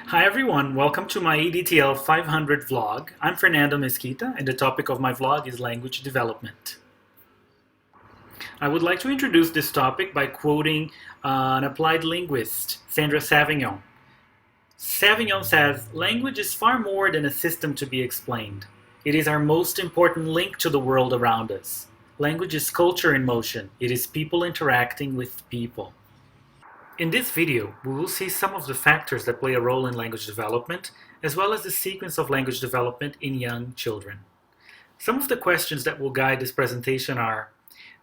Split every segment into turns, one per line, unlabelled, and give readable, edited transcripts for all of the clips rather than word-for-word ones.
Hi everyone, welcome to my EDTL500 vlog. I'm Fernando Mesquita and the topic of my vlog is language development. I would like to introduce this topic by quoting an applied linguist, Sandra Savignon. Savignon says, "Language is far more than a system to be explained. It is our most important link to the world around us. Language is culture in motion. It is people interacting with people." In this video, we will see some of the factors that play a role in language development, as well as the sequence of language development in young children. Some of the questions that will guide this presentation are: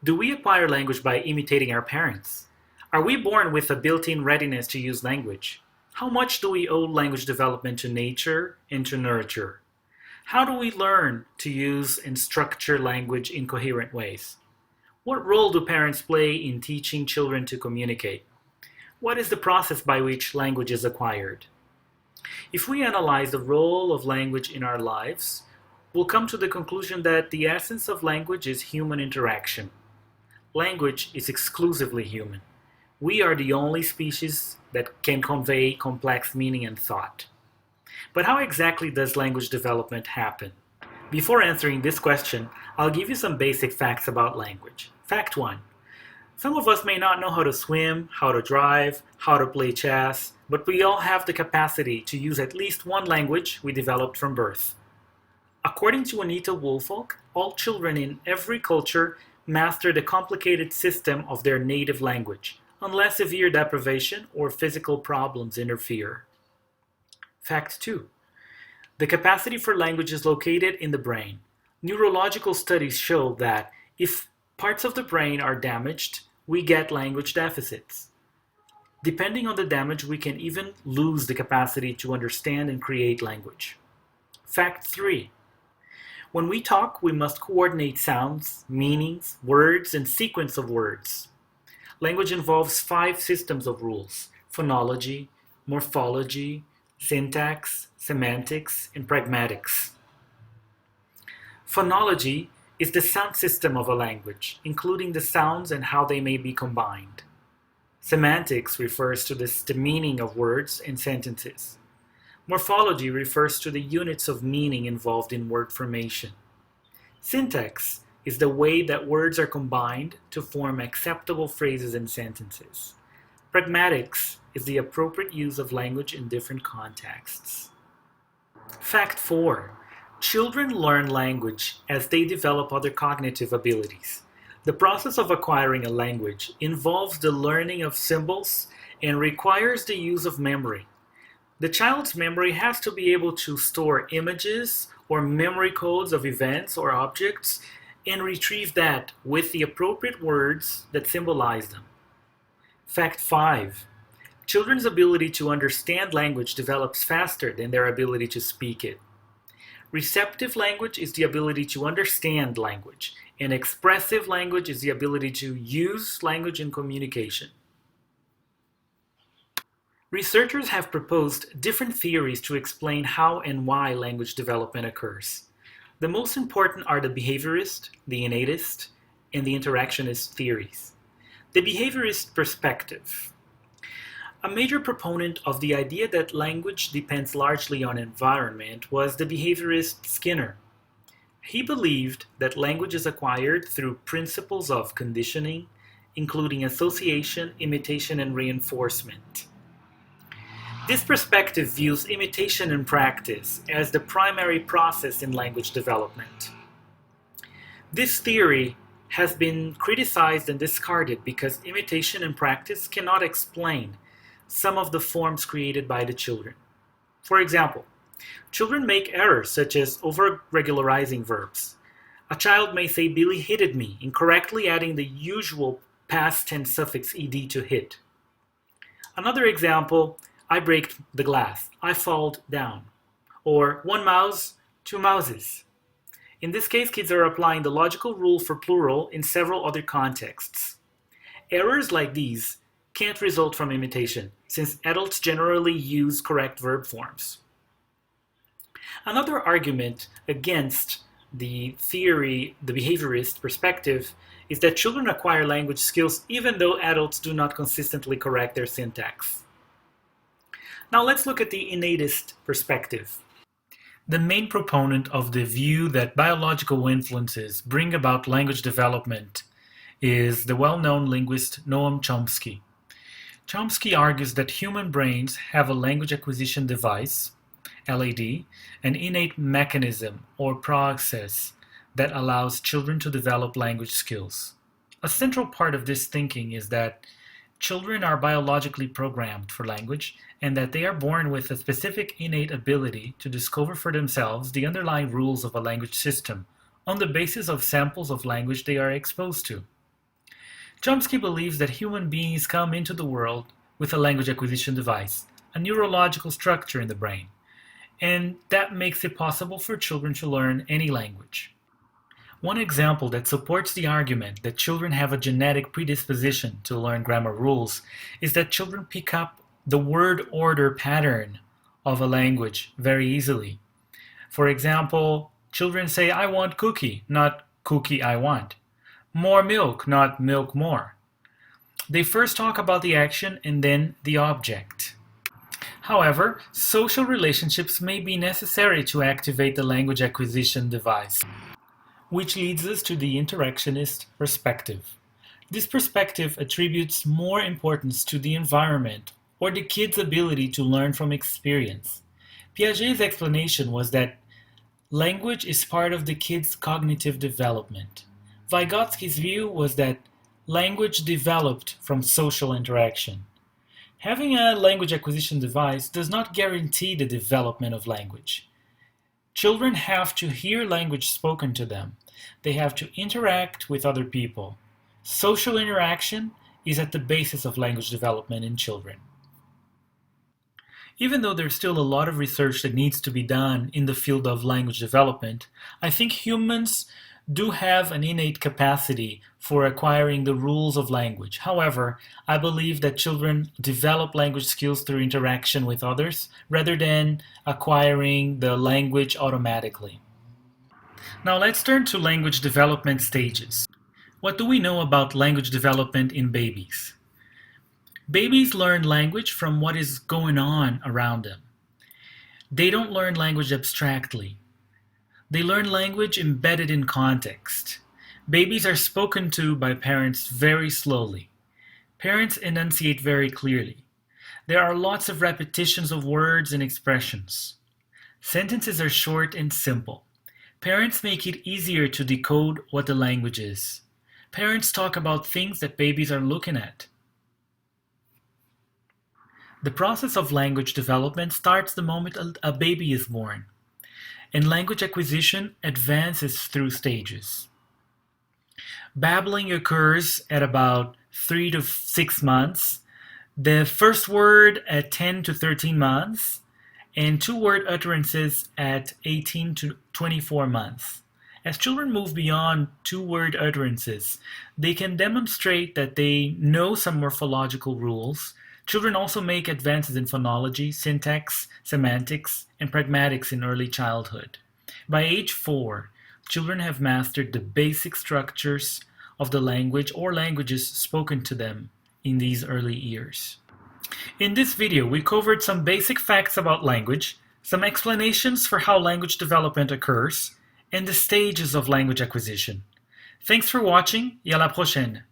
do we acquire language by imitating our parents? Are we born with a built-in readiness to use language? How much do we owe language development to nature and to nurture? How do we learn to use and structure language in coherent ways? What role do parents play in teaching children to communicate? What is the process by which language is acquired? If we analyze the role of language in our lives, we'll come to the conclusion that the essence of language is human interaction. Language is exclusively human. We are the only species that can convey complex meaning and thought. But how exactly does language development happen? Before answering this question, I'll give you some basic facts about language. Fact 1. Some of us may not know how to swim, how to drive, how to play chess, but we all have the capacity to use at least one language we developed from birth. According to Anita Woolfolk, all children in every culture master the complicated system of their native language, unless severe deprivation or physical problems interfere. Fact 2. The capacity for language is located in the brain. Neurological studies show that if parts of the brain are damaged, we get language deficits. Depending on the damage, we can even lose the capacity to understand and create language. Fact 3. When we talk, we must coordinate sounds, meanings, words, and sequence of words. Language involves 5 systems of rules: phonology, morphology, syntax, semantics, and pragmatics. Phonology is the sound system of a language, including the sounds and how they may be combined. Semantics refers to the meaning of words and sentences. Morphology refers to the units of meaning involved in word formation. Syntax is the way that words are combined to form acceptable phrases and sentences. Pragmatics is the appropriate use of language in different contexts. Fact 4. Children learn language as they develop other cognitive abilities. The process of acquiring a language involves the learning of symbols and requires the use of memory. The child's memory has to be able to store images or memory codes of events or objects and retrieve that with the appropriate words that symbolize them. Fact 5. Children's ability to understand language develops faster than their ability to speak it. Receptive language is the ability to understand language, and expressive language is the ability to use language in communication. Researchers have proposed different theories to explain how and why language development occurs. The most important are the behaviorist, the innatist, and the interactionist theories. The behaviorist perspective. A major proponent of the idea that language depends largely on environment was the behaviorist Skinner. He believed that language is acquired through principles of conditioning, including association, imitation, and reinforcement. This perspective views imitation and practice as the primary process in language development. This theory has been criticized and discarded because imitation and practice cannot explain some of the forms created by the children. For example, children make errors such as over-regularizing verbs. A child may say, "Billy hitted me," incorrectly adding the usual past tense suffix ed to hit. Another example, "I break the glass," "I fall down," or "one mouse, two mouses." In this case, kids are applying the logical rule for plural in several other contexts. Errors like these can't result from imitation, since adults generally use correct verb forms. Another argument against the behaviorist perspective, is that children acquire language skills even though adults do not consistently correct their syntax. Now let's look at the innatist perspective. The main proponent of the view that biological influences bring about language development is the well-known linguist Noam Chomsky. Chomsky argues that human brains have a language acquisition device, LAD, an innate mechanism or process that allows children to develop language skills. A central part of this thinking is that children are biologically programmed for language and that they are born with a specific innate ability to discover for themselves the underlying rules of a language system on the basis of samples of language they are exposed to. Chomsky believes that human beings come into the world with a language acquisition device, a neurological structure in the brain, and that makes it possible for children to learn any language. One example that supports the argument that children have a genetic predisposition to learn grammar rules is that children pick up the word order pattern of a language very easily. For example, children say, "I want cookie," not "cookie I want." "More milk," not "milk more." They first talk about the action and then the object. However, social relationships may be necessary to activate the language acquisition device, which leads us to the interactionist perspective. This perspective attributes more importance to the environment or the kid's ability to learn from experience. Piaget's explanation was that language is part of the kid's cognitive development. Vygotsky's view was that language developed from social interaction. Having a language acquisition device does not guarantee the development of language. Children have to hear language spoken to them. They have to interact with other people. Social interaction is at the basis of language development in children. Even though there's still a lot of research that needs to be done in the field of language development, I think humans do have an innate capacity for acquiring the rules of language. However, I believe that children develop language skills through interaction with others rather than acquiring the language automatically. Now let's turn to language development stages. What do we know about language development in babies? Babies learn language from what is going on around them. They don't learn language abstractly. They learn language embedded in context. Babies are spoken to by parents very slowly. Parents enunciate very clearly. There are lots of repetitions of words and expressions. Sentences are short and simple. Parents make it easier to decode what the language is. Parents talk about things that babies are looking at. The process of language development starts the moment a baby is born, and language acquisition advances through stages. Babbling occurs at about 3 to 6 months, the first word at 10 to 13 months, and two-word utterances at 18 to 24 months. As children move beyond two-word utterances, they can demonstrate that they know some morphological rules. Children also make advances in phonology, syntax, semantics, and pragmatics in early childhood. By age 4, children have mastered the basic structures of the language or languages spoken to them in these early years. In this video, we covered some basic facts about language, some explanations for how language development occurs, and the stages of language acquisition. Thanks for watching, et à la prochaine!